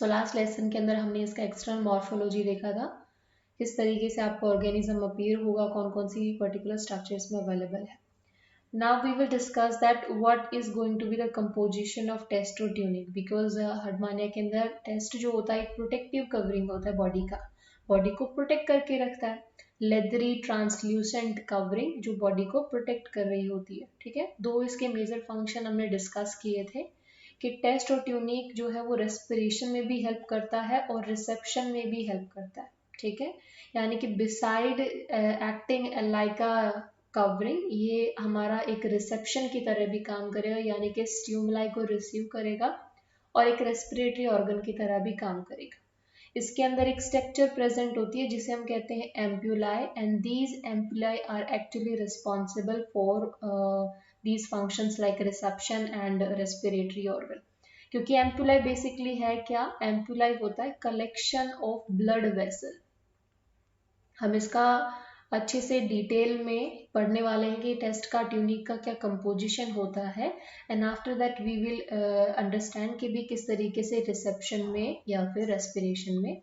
So last lesson के अंदर हमने इसका एक्सटर्नल मॉर्फोलॉजी देखा था, किस तरीके से आपका ऑर्गेनिज्म अपीयर होगा, कौन कौन सी पर्टिकुलर स्ट्रक्चर्स में अवेलेबल है. Now we will discuss that what is going to be the composition of test or tunic, because Herdmania के अंदर टेस्ट जो होता है एक प्रोटेक्टिव कवरिंग होता है बॉडी का, बॉडी को प्रोटेक्ट करके रखता है. लेदरी ट्रांसल्यूसेंट कवरिंग जो बॉडी को प्रोटेक्ट कर रही होती है. ठीक है, दो इसके मेजर फंक्शन हमने डिस्कस किए थे कि टेस्ट और ट्यूनिक जो है वो रेस्पिरेशन में भी हेल्प करता है और रिसेप्शन में भी हेल्प करता है. ठीक है, यानी कि beside acting like a covering, ये हमारा एक रिसेप्शन की तरह भी काम करेगा, यानी कि स्टिमुलाई को रिसीव करेगा और एक रेस्पिरेटरी ऑर्गन की तरह भी काम करेगा. इसके अंदर एक स्ट्रक्चर प्रेजेंट होती है जिसे हम कहते हैं ampullae, and these ampullae are actually responsible for these functions like reception and respiratory organ. क्योंकि एम्प्यूलाई बेसिकली है क्या, एम्प्यूलाई होता है कलेक्शन ऑफ ब्लड वेसल. हम इसका अच्छे से डिटेल में पढ़ने वाले हैं कि टेस्ट का ट्यूनिक का क्या कंपोजिशन होता है, and after that we will understand कि भी किस तरीके से रिसेप्शन में या फिर रेस्पिरेशन में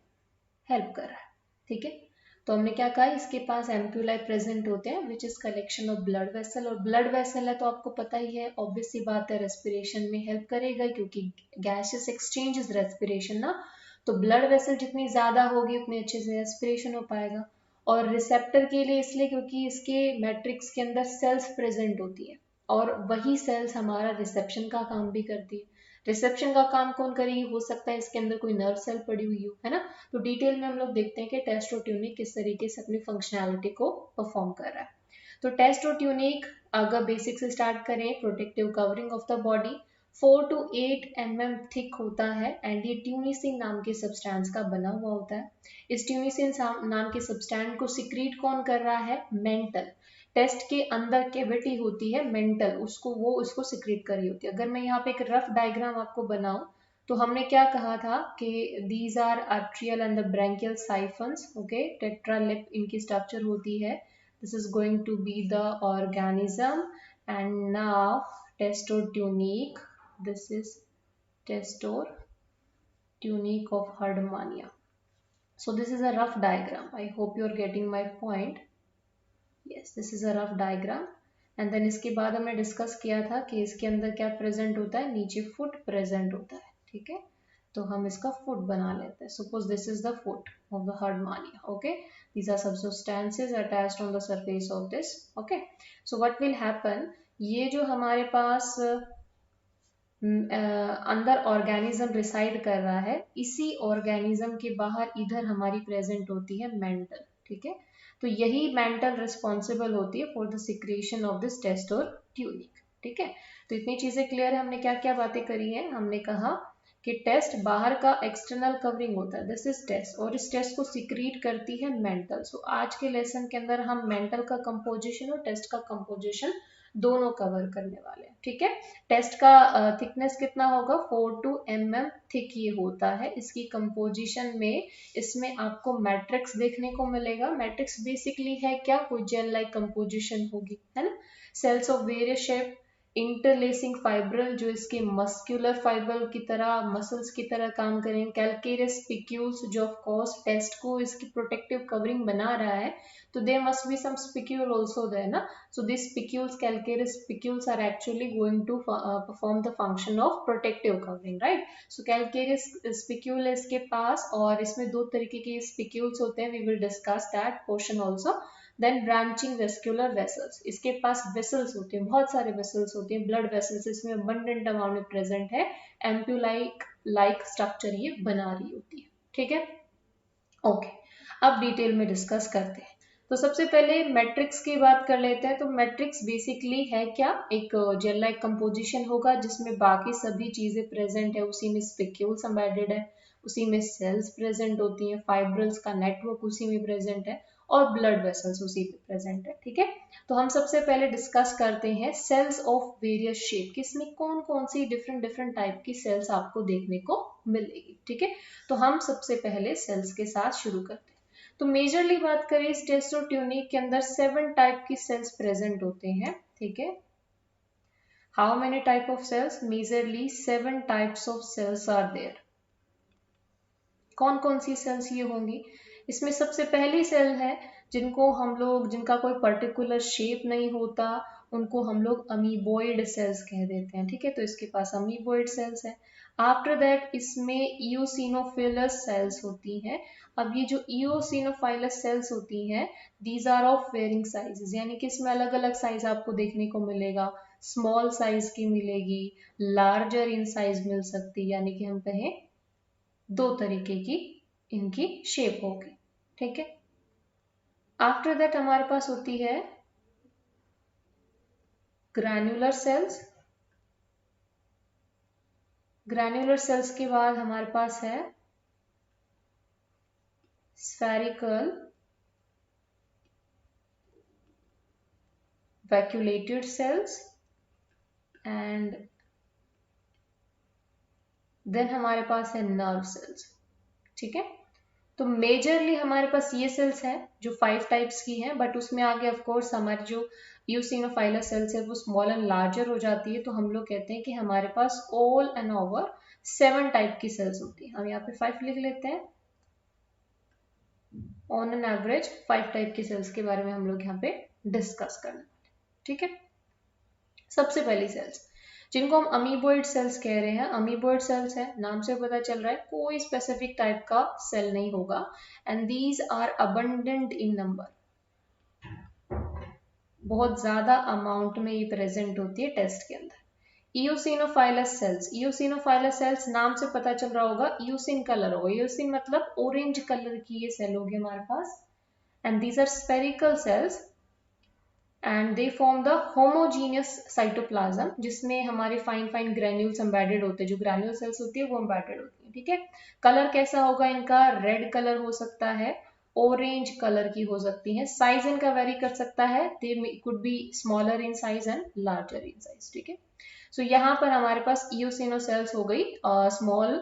हेल्प कर रहा है. ठीक है, तो हमने क्या कहा, इसके पास एम्प्यूलाई प्रेजेंट होते हैं which is collection of blood vessel, और ब्लड वेसल है तो आपको पता ही है, ऑब्वियस सी बात है रेस्पिरेशन में हेल्प करेगा क्योंकि गैसेस एक्सचेंज इज रेस्पिरेशन ना, तो ब्लड वेसल जितनी ज्यादा होगी उतनी अच्छे से रेस्पिरेशन हो पाएगा. और रिसेप्टर के लिए इसलिए क्योंकि इसके मैट्रिक्स के अंदर सेल्स प्रेजेंट होती है और वही सेल्स हमारा रिसेप्शन का काम भी करती है. रिसेप्शन का काम कौन करेगी, हो सकता है इसके अंदर कोई नर्व सेल पड़ी हुई हो, है ना. तो डिटेल में हम लोग देखते हैं कि टेस्ट और ट्यूनिक किस तरीके से अपनी फंक्शनैलिटी को परफॉर्म कर रहा है. तो टेस्ट और ट्यूनिक अगर बेसिक से स्टार्ट करें, protective covering of the body 4 to 8 mm thick होता है, एंड ये ट्यूनिसिन नाम के सब्सटेंस का बना हुआ होता है. इस ट्यूनिसिन नाम के सब्सटेंस को सिक्रीट कौन कर रहा है, मेंटल. टेस्ट के अंदर कैविटी होती है मेंटल, उसको सिक्रीट कर रही होती है. अगर मैं यहाँ पे एक रफ डायग्राम आपको बनाऊं तो हमने क्या कहा था कि these are atrial and the branchial siphons. Okay, टेट्रालिप इनकी स्ट्रक्चर होती है. This is going to be the organism, and now test और tunic, this is test or tunic of Herdmania. So this is a rough diagram. I hope you are getting my point. Yes, this is a rough diagram. And then इसके बाद हमने discuss किया था कि इसके अंदर क्या प्रेजेंट होता है, नीचे फुट प्रेजेंट होता है. ठीक है, तो हम इसका फुट बना लेते हैं. Suppose this is the foot of the Herdmania. Okay, these are substances attached on the surface of this. Okay, so what will happen, ये जो हमारे पास अंदर ऑर्गेनिज्म रिसाइड कर रहा है, इसी ऑर्गेनिज्म के बाहर इधर हमारी प्रेजेंट होती है मेंटल. ठीक है, तो यही मेंटल रिस्पॉन्सिबल होती है for the secretion of this test और ट्यूनिक. ठीक है, तो इतनी चीजें क्लियर है. हमने क्या क्या बातें करी है, हमने कहा कि टेस्ट बाहर का एक्सटर्नल कवरिंग होता है, दिस इज टेस्ट, और इस टेस्ट को सिक्रीट करती है मेंटल. सो आज के लेसन के अंदर हम मेंटल का कंपोजिशन और टेस्ट का कंपोजिशन दोनों कवर करने वाले हैं. ठीक है, टेस्ट का थिकनेस कितना होगा, 4 to 8 mm थिक ये होता है. इसकी कंपोजिशन में इसमें आपको मैट्रिक्स देखने को मिलेगा. मैट्रिक्स बेसिकली है क्या, कोई जेल लाइक कंपोजिशन होगी, है ना. Cells of various shape, interlacing fibril जो इसके मस्कुलर फाइबर की तरह, मसल्स की तरह काम करेंगे. कैलकेरियस स्पिक्यूल्स जो ऑफ कोर्स टेस्ट को इसकी प्रोटेक्टिव कवरिंग बना रहा है, तो there must be some spicule also there na. So these spicules, calcareous spicules are actually going to perform the function of protective covering, right. So calcareous spicule है इसके पास, और इसमें दो तरीके के spicules होते हैं, we will discuss that portion also. Then branching vascular vessels, इसके पास vessels होते हैं, बहुत सारे vessels होते हैं, blood vessels इसमें abundant amount में present है. Ampullite-like structure ये बना रही होती है. ठीक है, ओके, अब डिटेल में डिस्कस करते हैं. तो सबसे पहले मैट्रिक्स की बात कर लेते हैं. तो मैट्रिक्स बेसिकली है क्या, एक जेल लाइक कंपोजिशन होगा जिसमें बाकी सभी चीजें प्रेजेंट है. उसी में स्पिक्यूल्स एम्बेडेड है, उसी में सेल्स प्रेजेंट होती हैं, फाइब्रल्स का नेटवर्क उसी में प्रेजेंट है, और ब्लड वेसल्स उसी में प्रेजेंट है. ठीक है, तो हम सबसे पहले डिस्कस करते हैं सेल्स ऑफ वेरियस शेप, किसमें कौन कौन सी डिफरेंट टाइप की सेल्स आपको देखने को मिलेगी. ठीक है, तो हम सबसे पहले सेल्स के साथ शुरू करते हैं. तो मेजरली बात करें इस टेस्ट और ट्यूनिक के अंदर 7 टाइप की सेल्स प्रेजेंट होते हैं. ठीक है, how many type of cells, majorly 7 types of cells are there. कौन कौन सी सेल्स ये होंगी? इसमें सबसे पहली सेल है जिनका कोई पर्टिकुलर शेप नहीं होता, उनको हम लोग अमीबॉइड सेल्स कह देते हैं, ठीक है। तो इसके पास अमीबॉइड सेल्स है। आफ्टर दैट इसमें इओसिनोफिलस सेल्स होती हैं। अब ये जो इओसिनोफिलस सेल्स होती हैं, these are of varying sizes, यानी कि इसमें अलग अलग साइज आपको देखने को मिलेगा। स्मॉल साइज की मिलेगी, लार्जर इन साइज मिल सकती, यानी कि हम कहें दो तरीके की इनकी शेप होगी, ठीक है। आफ्टर दैट हमारे पास होती है ग्रैन्युलर सेल्स। ग्रैन्युलर सेल्स के बाद हमारे पास है spherical vacuolated cells and then हमारे पास है नर्व सेल्स, ठीक है। तो मेजरली हमारे पास ये सेल्स हैं जो 5 टाइप्स की हैं, बट उसमें आगे ऑफ कोर्स हमारी जो यूसिनोफाइलस सेल्स है वो स्मॉल एंड लार्जर हो जाती है, तो हम लोग कहते हैं कि हमारे पास ऑल एंड ओवर 7 टाइप की सेल्स होती है। हम यहाँ पे 5 लिख लेते हैं। ऑन एन एवरेज 5 टाइप की सेल्स के बारे में हम लोग यहाँ पे डिस्कस करने वाले, ठीक है। सबसे पहली सेल्स जिनको हम अमीबॉइड सेल्स कह रहे हैं, अमीबॉइड सेल्स है, नाम से पता चल रहा है कोई स्पेसिफिक टाइप का सेल नहीं होगा, and these are abundant in number, बहुत ज्यादा अमाउंट में ये प्रेजेंट होती है टेस्ट के अंदर। इओसिनोफाइलस सेल्स, इओसिनोफाइलस सेल्स नाम से पता चल रहा होगा, इओसिन कलर होगा, इओसिन मतलब ऑरेंज कलर की ये सेल होगी हमारे पास, and these are spherical cells and they form the homogeneous cytoplasm, जिसमें हमारे फाइन फाइन ग्रेन्यूल्स एम्बेडेड होते हैं, जो ग्रेन्यूल सेल्स होती है वो एम्बेडेड होती है, ठीक है। कलर कैसा होगा इनका? रेड कलर हो सकता है, ऑरेंज कलर की हो सकती है, साइज इनका वेरी कर सकता है, they could be smaller in size and larger in size, ठीक है। सो यहाँ पर हमारे पास इओसिनो सेल्स हो गई स्मॉल।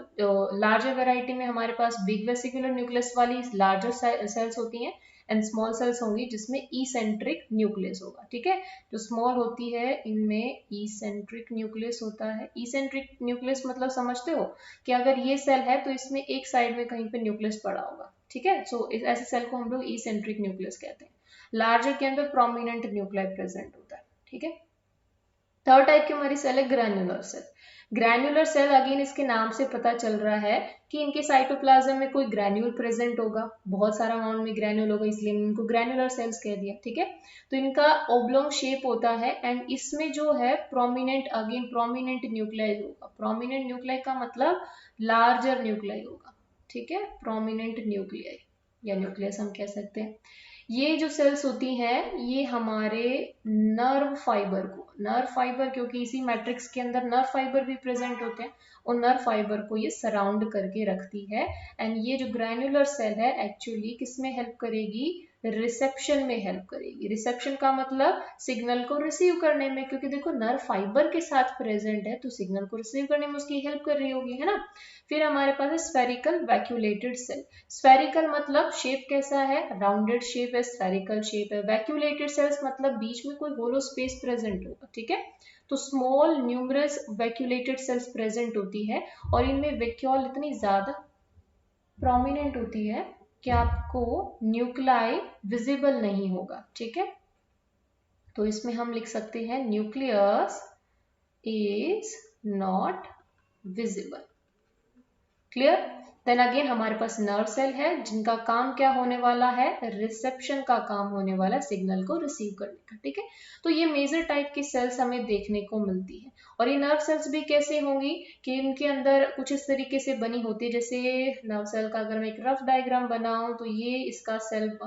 लार्जर वेराइटी में हमारे पास बिग वेसिकुलर न्यूक्लियस वाली लार्जर सेल्स होती हैं, एंड स्मॉल सेल्स होंगी जिसमें इसेंट्रिक न्यूक्लियस होगा, ठीक है। जो स्मॉल होती है इनमें इसेंट्रिक न्यूक्लियस होता है। इसेंट्रिक न्यूक्लियस मतलब समझते हो कि अगर ये सेल है तो इसमें एक साइड में कहीं पे न्यूक्लियस पड़ा होगा, ठीक है। सो ऐसे सेल को हम लोग इसेंट्रिक न्यूक्लियस कहते हैं। लार्जर के अंदर प्रोमिनेंट न्यूक्लियर प्रेजेंट होता है, ठीक है। थर्ड टाइप की हमारी सेल है granular cell. Granular cell again इसके नाम से पता चल रहा है कि इनके साइटोप्लाज्म में कोई ग्रैन्यूल प्रेजेंट होगा, बहुत सारा अमाउंट में ग्रैन्यूल होगा, इसलिए इनको ग्रैन्युलर सेल्स कह दिया, ठीक है। तो इनका ओब्लोंग शेप होता है, एंड इसमें जो है प्रोमिनेंट न्यूक्लियाई होगा। प्रोमिनेंट न्यूक्लियाई का मतलब लार्जर न्यूक्लियाई होगा, ठीक है। प्रोमिनेंट न्यूक्लियाई या न्यूक्लियस हम कह सकते हैं। ये जो सेल्स होती हैं ये हमारे नर्व फाइबर क्योंकि इसी मैट्रिक्स के अंदर नर्व फाइबर भी प्रेजेंट होते हैं, और नर्व फाइबर को ये सराउंड करके रखती है। एंड ये जो ग्रैन्युलर सेल है एक्चुअली किसमें हेल्प करेगी? रिसेप्शन में हेल्प करेगी। रिसेप्शन का मतलब सिग्नल को रिसीव करने में, क्योंकि देखो नर्व फाइबर के साथ प्रेजेंट है तो सिग्नल को रिसीव करने में उसकी हेल्प कर रही होगी, है ना। फिर हमारे पास है स्फेरिकल वैक्यूलेटेड सेल। स्फेरिकल मतलब शेप कैसा है? राउंडेड शेप है, स्फेरिकल शेप है। वैक्यूलेटेड सेल्स मतलब बीच में कोई होलो स्पेस प्रेजेंट होगा, ठीक है। तो small numerous vacuolated cells present होती है, और इनमें वैक्यूल इतनी ज्यादा प्रोमिनेंट होती है कि आपको न्यूक्लियाई विजिबल नहीं होगा, ठीक है। तो इसमें हम लिख सकते हैं nucleus is not visible. Clear? Then again हमारे पास नर्व सेल है जिनका काम क्या होने वाला है? रिसेप्शन का काम होने वाला है, सिग्नल को रिसीव करने का, ठीक है। तो ये मेजर टाइप की सेल्स हमें देखने को मिलती है, और ये नर्व सेल्स भी कैसे होंगी कि इनके अंदर कुछ इस तरीके से बनी होती है। जैसे नर्व सेल का अगर मैं एक रफ डायग्राम बनाऊं तो ये इसका सेल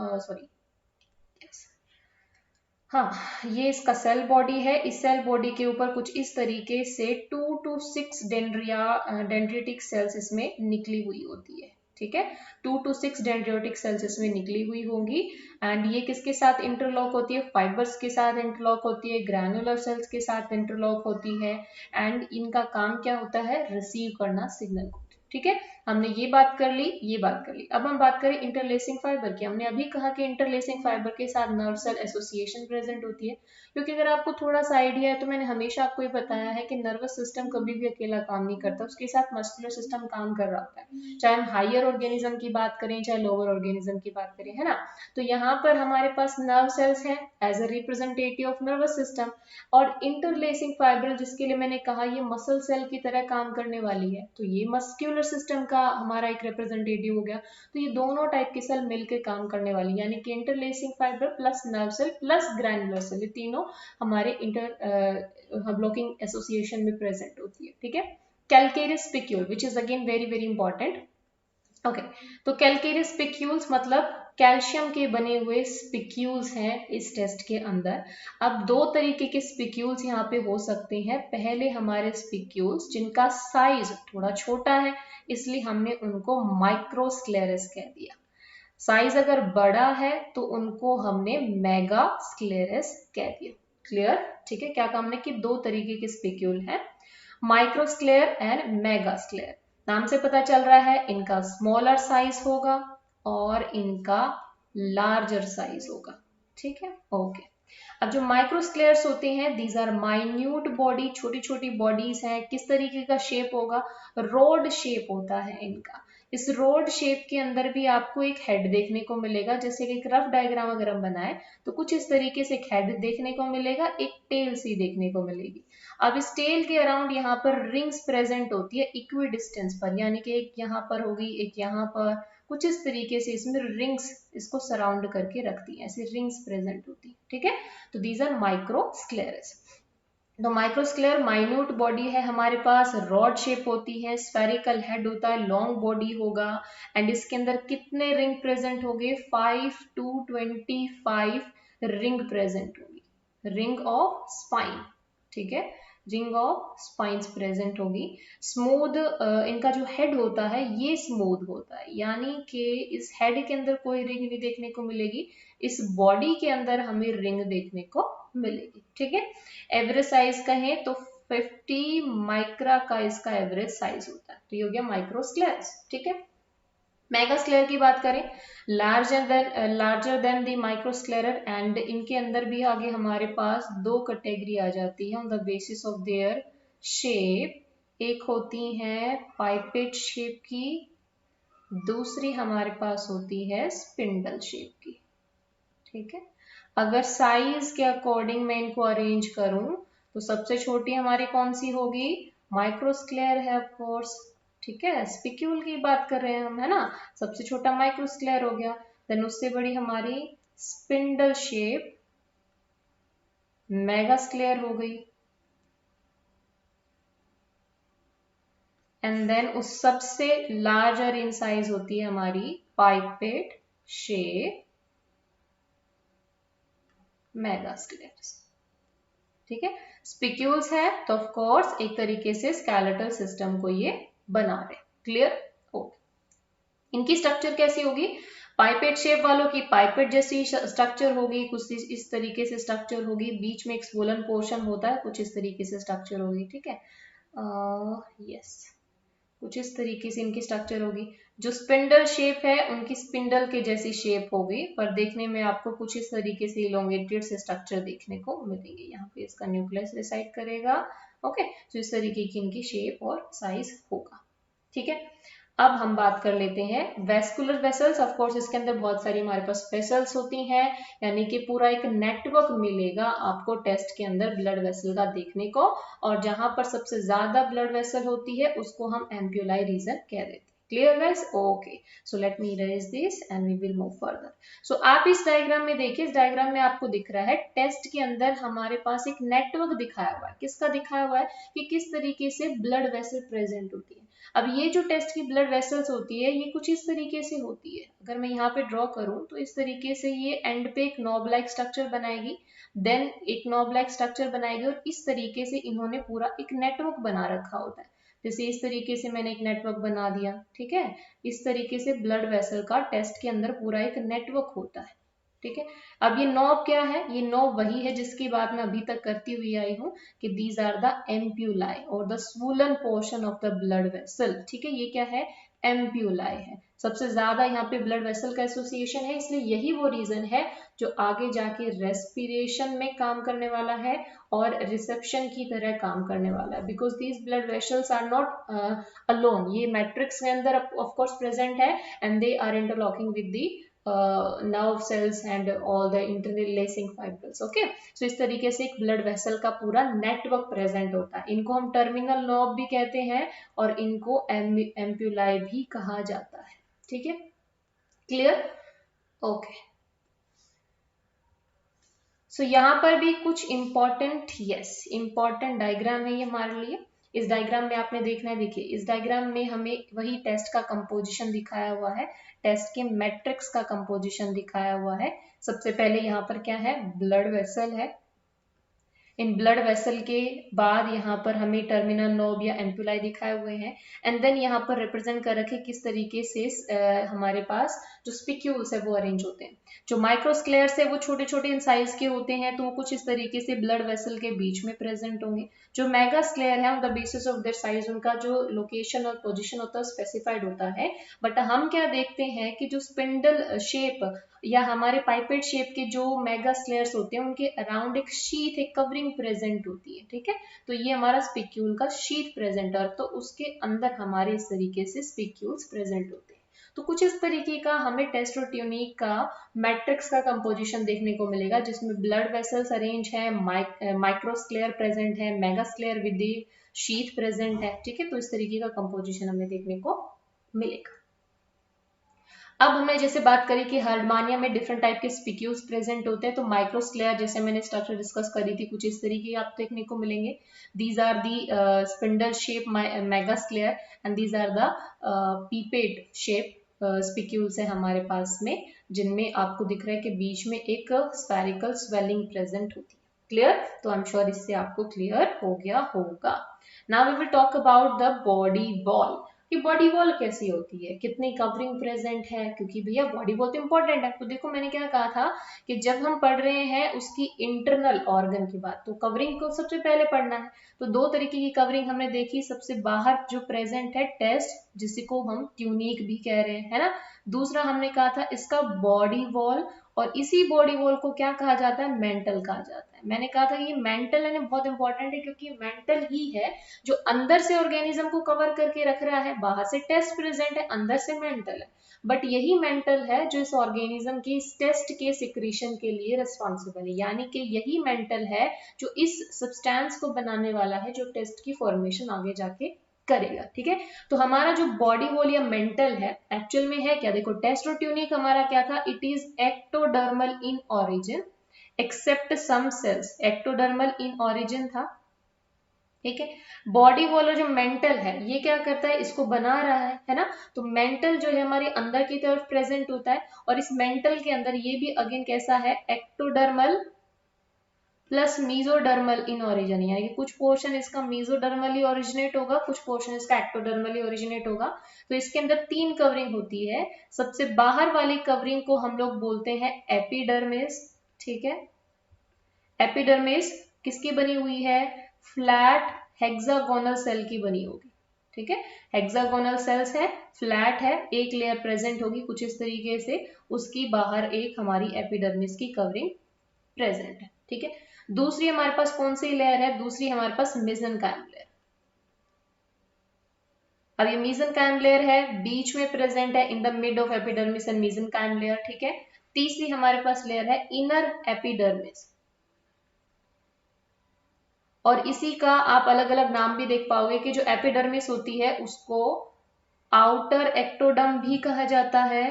हाँ, ये इसका सेल बॉडी है। इस सेल बॉडी के ऊपर कुछ इस तरीके से 2 to 6 डेंड्रिटिक सेल्स इसमें निकली हुई होती है, ठीक है। 2 to 6 डेंड्रिटिक सेल्स इसमें निकली हुई होंगी, एंड ये किसके साथ इंटरलॉक होती है? फाइबर्स के साथ इंटरलॉक होती है, ग्रैनुलर सेल्स के साथ इंटरलॉक होती है, एंड इनका काम क्या होता है? रिसीव करना सिग्नल को, ठीक है, हमने ये बात कर ली, ये बात कर ली। अब हम बात करें इंटरलेसिंग फाइबर की। हमने अभी कहा कि इंटरलेसिंग फाइबर के साथ नर्व सेल एसोसिएशन प्रेजेंट होती है, क्योंकि अगर आपको थोड़ा सा आइडिया है तो मैंने हमेशा आपको ये बताया है कि नर्वस सिस्टम कभी भी अकेला काम नहीं करता, उसके साथ मस्कुलर सिस्टम काम कर रहा होता है, चाहे हम हायर ऑर्गेनिज्म की बात करें चाहे लोअर ऑर्गेनिज्म की बात करें, है ना। तो यहाँ पर हमारे पास नर्व सेल्स हैं as a representative of nervous system, और इंटरलेसिंग फाइबर जिसके लिए मैंने कहा ये मसल सेल की तरह काम करने वाली है, तो ये मस्क्यूलर सिस्टम का हमारा एक रिप्रेजेंटेटिव हो गया। तो ये दोनों टाइप की सेल मिलकर काम करने वाली, यानी कि interlacing fibre plus nerve cell plus granular cell, ये तीनों हमारे इंटर ब्लॉकिंग एसोसिएशन में प्रेजेंट होती है, ठीक है। Calcareous spicule which is again very very important. Okay, तो कैलकेरियस स्पिक्यूल्स मतलब कैल्शियम के बने हुए स्पिक्यूल्स हैं इस टेस्ट के अंदर। अब दो तरीके के स्पिक्यूल्स यहाँ पे हो सकते हैं। पहले हमारे स्पिक्यूल्स जिनका साइज थोड़ा छोटा है, इसलिए हमने उनको माइक्रोस्क्लेरस कह दिया। साइज अगर बड़ा है तो उनको हमने मेगा स्क्लेरस कह दिया। क्लियर, ठीक है। क्या कहा हमने कि दो तरीके के स्पिक्यूल हैं, माइक्रोस्क्लेयर एंड मेगास्क्लेयर। नाम से पता चल रहा है इनका स्मॉलर साइज होगा और इनका लार्जर साइज होगा, ठीक है। ओके, अब जो माइक्रोस्क्लेयर्स होते हैं दीज आर माइन्यूट बॉडी, छोटी छोटी बॉडीज हैं। किस तरीके का शेप होगा, रोड शेप होता है इनका। इस रोड शेप के अंदर भी आपको एक हेड देखने को मिलेगा, जैसे कि एक रफ डायग्राम अगर हम बनाए तो कुछ इस तरीके से एक हेड देखने को मिलेगा, एक टेल सी देखने को मिलेगी। अब इस टेल के अराउंड यहाँ पर रिंग्स प्रेजेंट होती है इक्वी डिस्टेंस पर, यानी कि एक यहाँ पर होगी एक यहाँ पर, कुछ इस तरीके से इसमें रिंग्स इसको सराउंड करके रखती है, ऐसी रिंग्स प्रेजेंट होती है, ठीक है। तो दीज आर माइक्रोस्क्लेरस। तो माइक्रोस्क्लेयर माइन्यूट बॉडी है हमारे पास, रॉड शेप होती है, स्फेरिकल हेड होता है, लॉन्ग बॉडी होगा, एंड इसके अंदर कितने रिंग प्रेजेंट होंगे, 5 to 25 रिंग प्रेजेंट होगी, रिंग ऑफ स्पाइन, ठीक है, रिंग ऑफ स्पाइंस प्रेजेंट होगी। स्मूथ इनका जो हेड होता है ये स्मूथ होता है, यानी कि इस हेड के अंदर कोई रिंग नहीं देखने को मिलेगी, इस बॉडी के अंदर हमें रिंग देखने को मिलेगी, ठीक है। एवरेज साइज कहें तो 50 माइक्रा का इसका एवरेज साइज होता है, तो ये हो गया माइक्रोस्क्लेरस, ठीक है। मेगास्क्लेयर की बात करें, लार्जर देन द माइक्रोस्क्लेरर, एंड इनके अंदर भी आगे हमारे पास दो कैटेगरी आ जाती है on the basis of their shape. एक होती है पाइपेट शेप की, दूसरी हमारे पास होती है स्पिंडल शेप की, ठीक है। अगर साइज के अकॉर्डिंग मैं इनको अरेंज करूं तो सबसे छोटी हमारी कौन सी होगी, माइक्रोस्क्लेयर है ऑफ कोर्स, ठीक है। स्पिक्यूल की बात कर रहे हैं हम, है ना, सबसे छोटा माइक्रोस्क्लेयर हो गया, देन उससे बड़ी हमारी स्पिंडल शेप मेगास्क्लेयर हो गई, एंड देन उस सबसे लार्जर इन साइज होती है हमारी पाइपेट शेप मेगास्क्लेरस, ठीक है। स्पिक्यूल्स है तो ऑफ कोर्स एक तरीके से स्केलेटल सिस्टम को ये बना रहे, क्लियर, ओके। इनकी स्ट्रक्चर कैसी होगी, पाइपेट शेप वालों की पाइपेट जैसी स्ट्रक्चर होगी, कुछ इस तरीके से स्ट्रक्चर होगी, बीच में एक स्वोलन पोर्शन होता है, कुछ इस तरीके से स्ट्रक्चर होगी, ठीक है। यस, कुछ इस तरीके से इनकी स्ट्रक्चर होगी। जो स्पिंडल शेप है उनकी स्पिंडल के जैसी शेप होगी, पर देखने में आपको कुछ इस तरीके से इलोंगेटेड से स्ट्रक्चर देखने को मिलेंगे। यहाँ पे इसका न्यूक्लियस रिसाइड करेगा, ओके। तो इस तरीके की इनकी शेप और साइज होगा, ठीक है। अब हम बात कर लेते हैं वेस्कुलर वेसल्स। ऑफ कोर्स इसके अंदर बहुत सारी हमारे पास वेसल्स होती हैं, यानी कि पूरा एक नेटवर्क मिलेगा आपको टेस्ट के अंदर ब्लड वेसल का देखने को, और जहां पर सबसे ज्यादा ब्लड वेसल होती है उसको हम एम्प्यूलाई रीजन कह देते हैं। Clear guys, okay. So let me erase this and we will move further. So आप इस डायग्राम में देखिए, इस डायग्राम में आपको दिख रहा है टेस्ट के अंदर हमारे पास एक नेटवर्क दिखाया हुआ है। किसका दिखाया हुआ है कि किस तरीके से ब्लड वेसल प्रेजेंट होती है। अब ये जो टेस्ट की ब्लड वेसल्स होती है ये कुछ इस तरीके से होती है, अगर मैं यहाँ पे ड्रॉ करूँ तो इस तरीके से ये एंड पे एक नॉब लाइक स्ट्रक्चर बनाएगी, देन एक नॉब लाइक स्ट्रक्चर बनाएगी, और इस तरीके से इन्होंने पूरा एक नेटवर्क बना रखा होता है। जैसे इस तरीके से मैंने एक नेटवर्क बना दिया, ठीक है। इस तरीके से ब्लड वेसल का टेस्ट के अंदर पूरा एक नेटवर्क होता है। ठीक है। अब ये नॉब क्या है? ये नॉब वही है जिसकी बात मैं अभी तक करती हुई आई हूँ कि दीज आर द एम्प्यूलाई और the swollen portion of the blood vessel. ठीक है, ये क्या है? एम्प्यूलाई है। सबसे ज्यादा यहाँ पे ब्लड वेसल का एसोसिएशन है, इसलिए यही वो रीजन है जो आगे जाके रेस्पिरेशन में काम करने वाला है और रिसेप्शन की तरह काम करने वाला है, because these blood vessels are not alone. ये मैट्रिक्स के अंदर ऑफ कोर्स प्रेजेंट है and they are interlocking with the nerve cells and all the interlacing fibrils. Okay, so इस तरीके से एक ब्लड वेसल का पूरा नेटवर्क प्रेजेंट होता है। इनको हम टर्मिनल नॉब भी कहते हैं और इनको एम्प्यूलाई भी कहा जाता है। ठीक है, क्लियर? ओके, सो यहाँ पर भी कुछ इंपॉर्टेंट इंपॉर्टेंट डायग्राम है ये हमारे लिए। इस डायग्राम में आपने देखना है, देखिए इस डायग्राम में हमें वही टेस्ट का कंपोजिशन दिखाया हुआ है, टेस्ट के मैट्रिक्स का कंपोजिशन दिखाया हुआ है। सबसे पहले यहाँ पर क्या है? ब्लड वेसल है। इन ब्लड वेसल के बाद यहाँ पर हमें टर्मिनल नोब या एम्पुलाई दिखाए हुए हैं एंड देन यहाँ पर रिप्रेजेंट कर रखे किस तरीके से हमारे पास जो स्पिक्यूल्स है वो अरेंज होते हैं। जो माइक्रोस्क्लेयर्स है वो छोटे छोटे इन साइज के होते हैं, तो वो कुछ इस तरीके से ब्लड वेसल के बीच में प्रेजेंट होंगे। जो मेगास्क्लेयर है on the basis of their size उनका जो लोकेशन और पोजिशन होता है स्पेसिफाइड होता है। बट हम क्या देखते हैं कि जो स्पिंडल शेप या हमारे पाइपेट शेप के जो मेगा स्लेयर्स होते हैं उनके अराउंड एक शीथ, एक कवरिंग प्रेजेंट होती है। ठीक है, तो ये हमारा स्पिक्यूल का शीथ प्रेजेंट है, तो उसके अंदर हमारे इस तरीके से स्पिक्यूल्स प्रेजेंट होते हैं। तो कुछ इस तरीके का हमें टेस्ट और ट्यूनिक का मैट्रिक्स का कंपोजिशन देखने को मिलेगा, जिसमें ब्लड वेसल्स अरेंज है, माइक्रोस्क्लेयर प्रेजेंट है, मेगास्क्लेयर विद द शीथ प्रेजेंट है। ठीक है, तो इस तरीके का कंपोजिशन हमें देखने को मिलेगा। अब हमने जैसे बात करी कि हार्डमानिया में डिफरेंट टाइप के स्पिक्यूल्स प्रेजेंट होते हैं, तो माइक्रोस्क्लेयर जैसे मैंने स्ट्रक्चर डिस्कस करी थी कुछ इस तरीके आप देखने को मिलेंगे। These are the spindle shape megasclere and these are the pipette shape spicules है हमारे पास में, जिनमें आपको दिख रहा है कि बीच में एक स्फेरिकल स्वेलिंग प्रेजेंट होती है। क्लियर? तो आई एम श्योर इससे आपको क्लियर हो गया होगा। Now we will talk about the body wall कि बॉडी वॉल कैसी होती है, कितनी कवरिंग प्रेजेंट है, क्योंकि भैया बॉडी वॉल तो इंपॉर्टेंट है। तो देखो मैंने क्या कहा था कि जब हम पढ़ रहे हैं उसकी इंटरनल ऑर्गन की बात, तो कवरिंग को सबसे पहले पढ़ना है। तो दो तरीके की कवरिंग हमने देखी, सबसे बाहर जो प्रेजेंट है टेस्ट, जिसको हम ट्यूनिक भी कह रहे हैं, है ना। दूसरा हमने कहा था इसका बॉडी वॉल, और इसी बॉडी वॉल को क्या कहा जाता है? मेंटल कहा जाता है। मैंने कहा था ये मेंटल है, बहुत इंपॉर्टेंट है, क्योंकि मेंटल ही है जो अंदर से ऑर्गेनिज्म को कवर करके रख रहा है। बाहर से टेस्ट प्रेजेंट है, अंदर से मेंटल है, बट यही मेंटल है जो इस ऑर्गेनिज्म की इस टेस्ट के सिक्रीशन के लिए रिस्पॉन्सिबल है। यानी कि यही मेंटल है जो इस सब्सटेंस को बनाने वाला है, जो टेस्ट की फॉर्मेशन आगे जाके करेगा। ठीक है, तो हमारा जो बॉडी वॉल या मेंटल है एक्चुअल में है क्या? देखो टेस्ट और ट्यूनिक हमारा क्या था? It is ectodermal in origin except some cells, ectodermal in origin था। ठीक है, बॉडी वॉल जो मेंटल है ये क्या करता है? इसको बना रहा है ना। तो मेंटल जो है हमारे अंदर की तरफ प्रेजेंट होता है, और इस मेंटल के अंदर ये भी अगेन कैसा है? Ectodermal plus mesodermal in origin, यानी कि कुछ पोर्शन इसका मीजोडर्मली ओरिजिनेट होगा, कुछ पोर्शन इसका एक्टोडर्मली ओरिजिनेट होगा। तो इसके अंदर तीन कवरिंग होती है। सबसे बाहर वाली कवरिंग को हम लोग बोलते हैं एपिडर्मिस। ठीक है, एपिडर्मिस किसकी बनी हुई है? फ्लैट हेक्सागोनल सेल की बनी होगी। ठीक है, हेक्सागोनल सेल्स है, फ्लैट है, एक लेयर प्रेजेंट होगी कुछ इस तरीके से, उसकी बाहर एक हमारी एपिडर्मिस की कवरिंग प्रेजेंट है। ठीक है, दूसरी हमारे पास कौन सी लेयर है? दूसरी हमारे पास मेसेनकाइम लेयर। अब ये मेसेनकाइम लेयर है, बीच में प्रेजेंट है in the mid of epidermis and mesenchyme layer. ठीक है, तीसरी हमारे पास लेयर है इनर एपिडर्मिस, और इसी का आप अलग अलग नाम भी देख पाओगे कि जो एपिडर्मिस होती है उसको आउटर एक्टोडर्म भी कहा जाता है।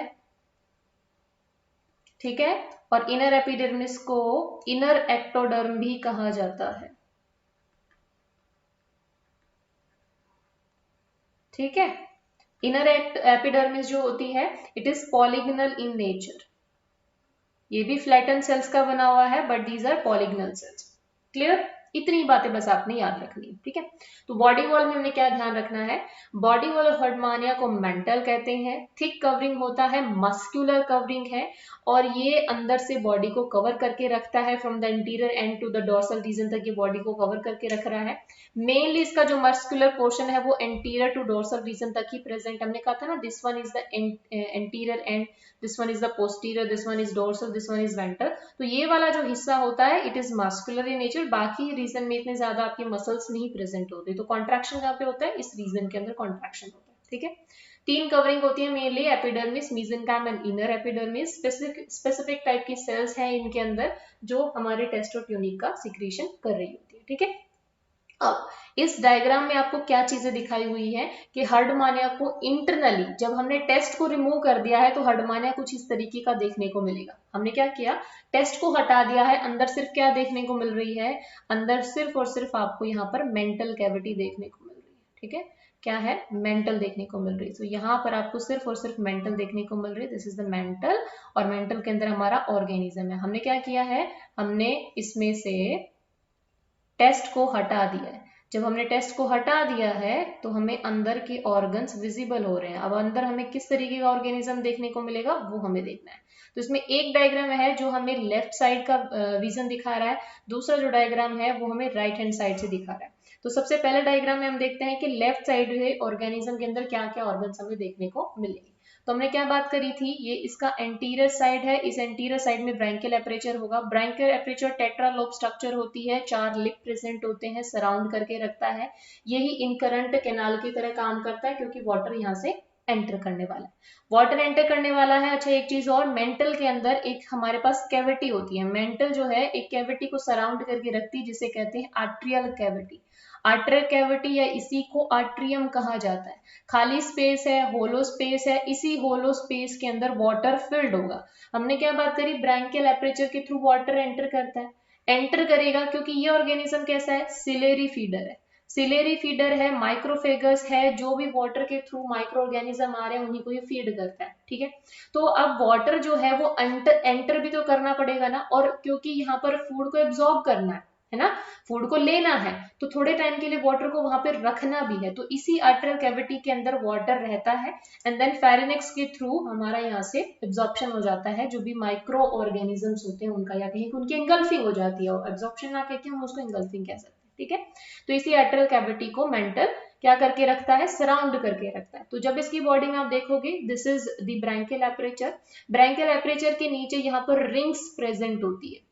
ठीक है, और इनर एपिडर्मिस को इनर एक्टोडर्म भी कहा जाता है। ठीक है, इनर एपिडर्मिस जो होती है it is polygonal in nature. ये भी फ्लैटन सेल्स का बना हुआ है, but these are polygonal cells. Clear? इतनी बातें बस आपने याद रखनी है, ठीक है। तो बॉडी वॉल में हमने क्या ध्यान रखना है, बॉडी वॉल ऑफ हर्टमानिया को मेंटल कहते हैं, थिक कवरिंग होता है, मस्कुलर कवरिंग है, और ये अंदर से बॉडी को कवर करके रखता है, from the interior end to the dorsal region तक ये बॉडी को कवर करके रख रहा है। मेनली इसका जो मस्कुलर पोर्शन है वो एंटीरियर टू डोर्सल रीजन तक ही प्रेजेंट, हमने कहा था ना, this one is the anterior and this one is the posterior, this one is dorsal, this one is ventral. तो ये वाला जो हिस्सा होता है it is muscular in nature, बाकी रीजन में इतने ज्यादा आपके मसल्स नहीं प्रेजेंट होते। तो कॉन्ट्रैक्शन कहाँ पे होता है, इस रीजन के अंदर कॉन्ट्रैक्शन होता है, ठीक है। तीन कवरिंग होती है mainly, epidermis, mesenchyme and inner epidermis. Specific type की सेल्स हैं इनके अंदर जो हमारे टेस्टोट्यूनिक का सिक्रीशन कर रही होती है, ठीक है। अब इस डायग्राम में आपको क्या चीजें दिखाई हुई है कि हर्टमानिया को इंटरनली जब हमने टेस्ट को रिमूव कर दिया है तो हर्टमानिया कुछ इस तरीके का देखने को मिलेगा। हमने क्या किया, टेस्ट को हटा दिया है, अंदर सिर्फ क्या देखने को मिल रही है, अंदर सिर्फ और सिर्फ आपको यहाँ पर मेंटल कैविटी देखने को मिल रही है, ठीक है। क्या है, मेंटल देखने को मिल रही है। तो यहाँ पर आपको सिर्फ और सिर्फ मेंटल देखने को मिल रही है, दिस इज द मेंटल, और मेंटल के अंदर हमारा ऑर्गेनिज्म है। हमने क्या किया है, हमने इसमें से टेस्ट को हटा दिया है। जब हमने टेस्ट को हटा दिया है तो हमें अंदर के ऑर्गन्स विजिबल हो रहे हैं। अब अंदर हमें किस तरीके का ऑर्गेनिज्म देखने को मिलेगा वो हमें देखना है। तो इसमें एक डायग्राम है जो हमें लेफ्ट साइड का विजन दिखा रहा है, दूसरा जो डायग्राम है वो हमें राइट हैंड साइड से दिखा रहा है। तो सबसे पहले डायग्राम में हम देखते हैं कि लेफ्ट साइड है ऑर्गेनिज्म के अंदर क्या क्या ऑर्गन्स हमें देखने को मिलेंगे। तो हमने क्या बात करी थी, ये इसका एंटीरियर साइड है, इस एंटीरियर साइड में ब्रैंकियल एपरेचर होगा। ब्रैंकियल एपरेचर टेट्रालोब स्ट्रक्चर होती है, 4 लिप प्रेजेंट होते हैं, सराउंड करके रखता है। यही इनकरंट कैनाल की तरह काम करता है क्योंकि वाटर यहाँ से एंटर करने वाला है, वाटर एंटर करने वाला है। अच्छा, एक चीज और, मेंटल के अंदर एक हमारे पास कैविटी होती है। मेंटल जो है एक कैविटी को सराउंड करके रखती है जिसे कहते हैं आर्ट्रियल कैविटी। आर्टरियल कैविटी या इसी को आर्ट्रियम कहा जाता है। खाली स्पेस है, होलो स्पेस है, इसी होलो स्पेस के अंदर वाटर फिल्ड होगा। हमने क्या बात करी, ब्रैंकियल एपरेचर के थ्रू वाटर एंटर करता है, एंटर करेगा क्योंकि ये ऑर्गेनिज्म कैसा है, सिलेरी फीडर है। सिलेरी फीडर है, माइक्रोफेगस है, जो भी वाटर के थ्रू माइक्रो ऑर्गेनिज्म आ रहे हैं उन्हीं को ये फीड करता है, ठीक है। तो अब वाटर जो है वो एंटर भी तो करना पड़ेगा ना, और क्योंकि यहाँ पर फूड को एब्जॉर्ब करना है ना, फूड को लेना है, तो थोड़े टाइम के लिए वाटर को वहां पर रखना भी है। तो इसी आर्टरियल कैविटी के अंदर वाटर रहता है एंड देन फेरिनेक्स के थ्रू हमारा यहाँ से एब्जॉर्प्शन हो जाता है, जो भी माइक्रो ऑर्गेनिजम्स होते हैं उनका, या कहीं उनकी इंगल्फिंग हो जाती है। एब्जॉर्प्शन ना कहते हैं, हम उसको इंगल्फिंग कह सकते हैं, ठीक है। तो इसी आर्टरियल कैविटी को मेंटल क्या करके रखता है, सराउंड करके रखता है। तो जब इसकी बॉडी में आप देखोगे, this is the branchial aperture. Branchial aperture के नीचे यहाँ पर रिंग्स प्रेजेंट होती है।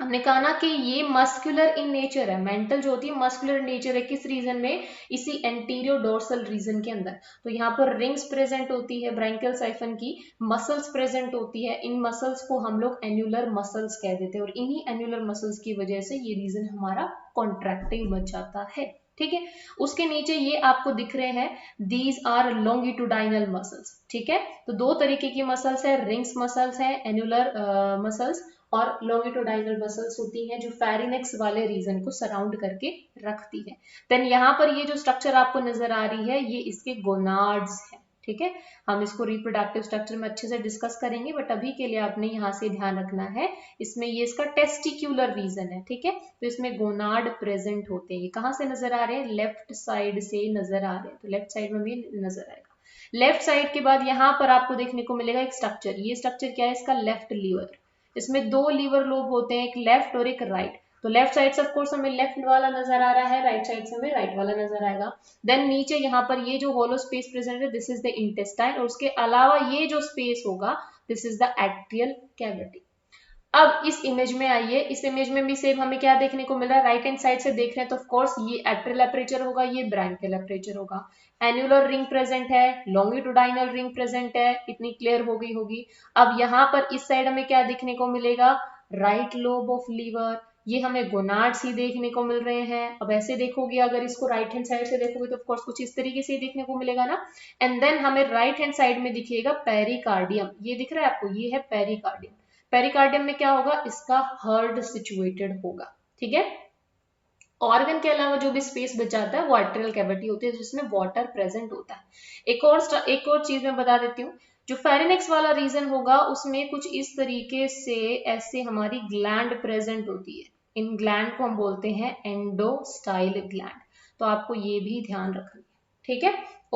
हमने कहा ना कि ये मस्कुलर इन नेचर है, मेंटल जो होती है मस्कुलर इन नेचर है। किस रीजन में, इसी एंटीरियर डोर्सल रीजन के अंदर। तो यहाँ पर रिंग्स प्रेजेंट होती है ब्रैंकियल साइफन की, मसल्स प्रेजेंट होती है। इन मसल्स को हम लोग एन्युलर मसल्स कह देते हैं, और इन्हीं एन्युलर मसल्स की वजह से ये रीजन हमारा कॉन्ट्रैक्टिव बन जाता है, ठीक है। उसके नीचे ये आपको दिख रहे हैं, दीज आर लॉन्गिट्यूडाइनल मसल्स, ठीक है। तो दो तरीके की मसल्स है, रिंग्स मसल्स है, एन्युलर मसल्स, और लॉन्गिट्यूडाइनल मसल्स होती हैं जो फेरिनेक्स वाले रीजन को सराउंड करके रखती है। देन यहाँ पर ये जो स्ट्रक्चर आपको नजर आ रही है ये इसके गोनाड्स है, ठीक है। हम इसको रिप्रोडक्टिव स्ट्रक्चर में अच्छे से डिस्कस करेंगे, बट अभी के लिए आपने यहाँ से ध्यान रखना है, इसमें ये इसका टेस्टिक्यूलर रीजन है, ठीक है। तो इसमें गोनाड प्रेजेंट होते हैं। ये कहाँ से नजर आ रहे हैं, लेफ्ट साइड से नजर आ रहे हैं। तो लेफ्ट साइड में भी नजर आएगा। लेफ्ट साइड के बाद यहाँ पर आपको देखने को मिलेगा एक स्ट्रक्चर। ये स्ट्रक्चर क्या है, इसका लेफ्ट लीवर। इसमें दो लीवर लोब होते हैं, एक लेफ्ट और एक राइट। तो लेफ्ट साइड से ऑफ कोर्स हमें लेफ्ट वाला नजर आ रहा है, राइट साइड से हमें राइट वाला नजर आएगा। देन नीचे यहाँ पर ये जो होलो स्पेस प्रेजेंट है, दिस इज द इंटेस्टाइन, और उसके अलावा ये जो स्पेस होगा, this is the atrial cavity. अब इस इमेज में आइए, इस इमेज में भी सेम हमें क्या देखने को मिल रहा है, राइट हैंड साइड से देख रहे हैं तो ऑफ कोर्स ये एट्रियल एपरेचर होगा, ये ब्रैंकियल एपरेचर होगा। एन्युलर रिंग प्रेजेंट है, लॉन्गिट्यूडाइनल रिंग प्रेजेंट है, इतनी क्लियर हो गई होगी। अब यहाँ पर इस साइड हमें क्या देखने को मिलेगा, राइट लोब ऑफ लीवर। ये हमें गोनाड्स ही देखने को मिल रहे हैं। अब ऐसे देखोगे, अगर इसको राइट हैंड साइड से देखोगे तो ऑफ कोर्स कुछ इस तरीके से देखने को मिलेगा ना। एंड देन हमें राइट हैंड साइड में दिखेगा पेरिकार्डियम। ये दिख रहा है आपको, ये है पेरिकार्डियम। पेरिकार्डियम में क्या होगा, इसका हार्ट सिचुएटेड होगा, ठीक है। ऑर्गन के अलावा जो भी स्पेस बचाता है वो आर्टरियल कैविटी होती है जिसमें वाटर प्रेजेंट होता है। एक और चीज मैं बता देती हूँ, जो फेरिनेक्स वाला रीजन होगा उसमें कुछ इस तरीके से ऐसे हमारी ग्लैंड प्रेजेंट होती है, इन ग्लैंड को हम बोलते हैं एंडोस्टाइल ग्लैंड। तो आपको ये भी ध्यान रखना है, ठीक है।